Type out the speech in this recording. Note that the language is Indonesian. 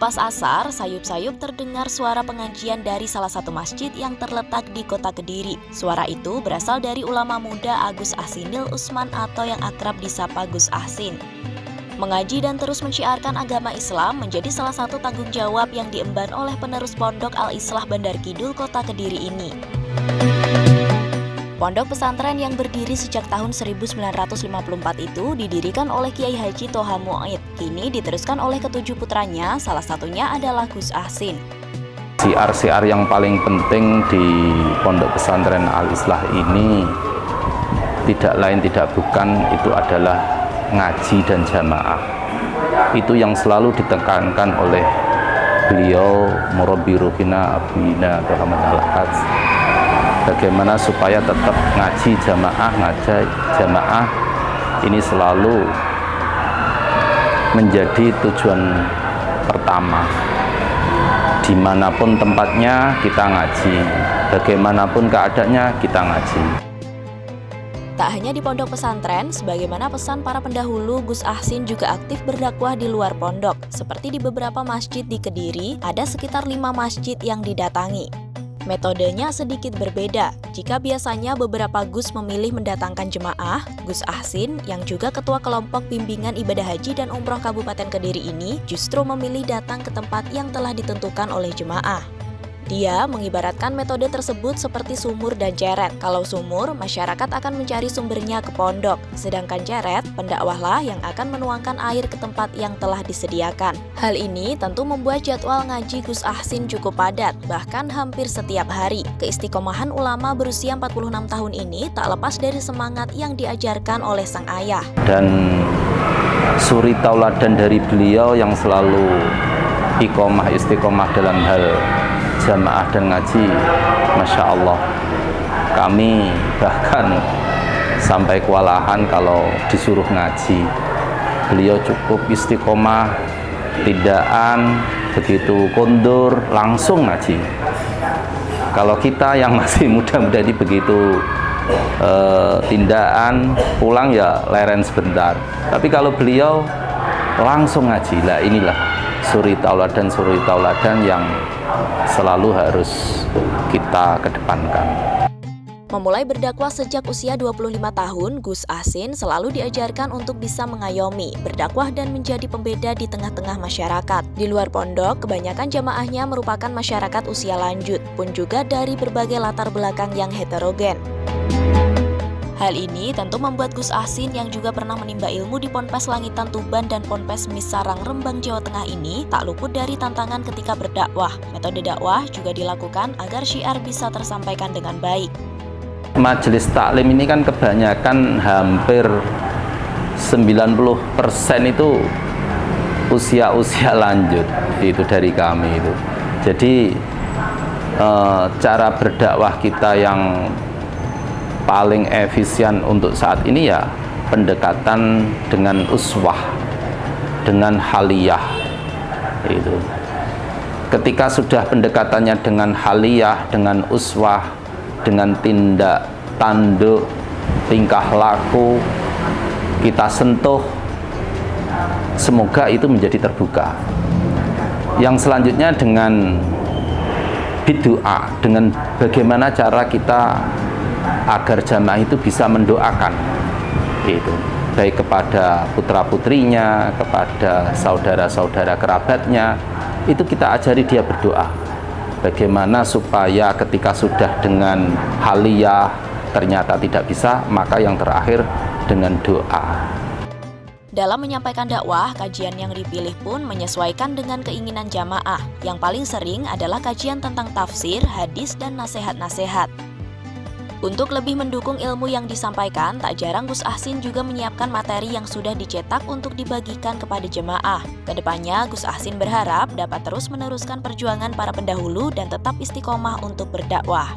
Selepas asar, sayup-sayup terdengar suara pengajian dari salah satu masjid yang terletak di kota Kediri. Suara itu berasal dari ulama muda Agus Ahsinil Usman atau yang akrab disapa Gus Ahsin. Mengaji dan terus menciarkan agama Islam menjadi salah satu tanggung jawab yang diemban oleh penerus Pondok Al-Islah Bandar Kidul, kota Kediri ini. Pondok pesantren yang berdiri sejak tahun 1954 itu didirikan oleh Kiai Haji Toha Mu'id. Kini diteruskan oleh ketujuh putranya, salah satunya adalah Gus Ahsin. Syiar-syiar yang paling penting di Pondok Pesantren Al-Islah ini tidak lain tidak bukan itu adalah ngaji dan jamaah. Itu yang selalu ditekankan oleh beliau Murabbi Ruhina Abina Muhammad Al-Hajj. Bagaimana supaya tetap ngaji jamaah ini selalu menjadi tujuan pertama. Dimanapun tempatnya kita ngaji, bagaimanapun keadaannya kita ngaji. Tak hanya di pondok pesantren, sebagaimana pesan para pendahulu, Gus Ahsin juga aktif berdakwah di luar pondok. Seperti di beberapa masjid di Kediri, ada sekitar 5 masjid yang didatangi. Metodenya sedikit berbeda. Jika biasanya beberapa Gus memilih mendatangkan jemaah, Gus Ahsin yang juga ketua kelompok bimbingan ibadah haji dan umroh Kabupaten Kediri ini justru memilih datang ke tempat yang telah ditentukan oleh jemaah. Dia mengibaratkan metode tersebut seperti sumur dan ceret. Kalau sumur, masyarakat akan mencari sumbernya ke pondok. Sedangkan ceret, pendakwahlah yang akan menuangkan air ke tempat yang telah disediakan. Hal ini tentu membuat jadwal ngaji Gus Ahsin cukup padat, bahkan hampir setiap hari. Keistiqomahan ulama berusia 46 tahun ini tak lepas dari semangat yang diajarkan oleh sang ayah. Dan suri tauladan dari beliau yang selalu istiqomah dalam hal jamaah dan ngaji, Masya Allah, kami bahkan sampai kewalahan kalau disuruh ngaji. Beliau cukup istiqomah, tindakan begitu kondur langsung ngaji. Kalau kita yang masih muda-muda ini begitu tindakan pulang ya leren sebentar, tapi kalau beliau langsung ngaji. Lah inilah suri tauladan yang selalu harus kita kedepankan. Memulai berdakwah sejak usia 25 tahun, Gus Ahsin selalu diajarkan untuk bisa mengayomi, berdakwah dan menjadi pembeda di tengah-tengah masyarakat. Di luar pondok, kebanyakan jamaahnya merupakan masyarakat usia lanjut, pun juga dari berbagai latar belakang yang heterogen. Hal ini tentu membuat Gus Ahsin yang juga pernah menimba ilmu di Ponpes Langitan Tuban dan Ponpes Misarang Rembang Jawa Tengah ini tak luput dari tantangan ketika berdakwah. Metode dakwah juga dilakukan agar syiar bisa tersampaikan dengan baik. Majelis taklim ini kan kebanyakan hampir 90% itu usia lanjut itu dari kami itu. Jadi cara berdakwah kita yang paling efisien untuk saat ini ya pendekatan dengan uswah, dengan haliyah itu. Ketika sudah pendekatannya dengan haliyah, dengan uswah, dengan tindak tanduk, tingkah laku kita sentuh, semoga itu menjadi terbuka. Yang selanjutnya dengan bidu'a, dengan bagaimana cara kita agar jamaah itu bisa mendoakan itu, baik kepada putra-putrinya, kepada saudara-saudara kerabatnya, itu kita ajari dia berdoa. Bagaimana supaya ketika sudah dengan haliyah ternyata tidak bisa, maka yang terakhir dengan doa. Dalam menyampaikan dakwah, kajian yang dipilih pun menyesuaikan dengan keinginan jamaah. Yang paling sering adalah kajian tentang tafsir, hadis, dan nasihat-nasihat. Untuk lebih mendukung ilmu yang disampaikan, tak jarang Gus Ahsin juga menyiapkan materi yang sudah dicetak untuk dibagikan kepada jemaah. Kedepannya, Gus Ahsin berharap dapat terus meneruskan perjuangan para pendahulu dan tetap istiqomah untuk berdakwah.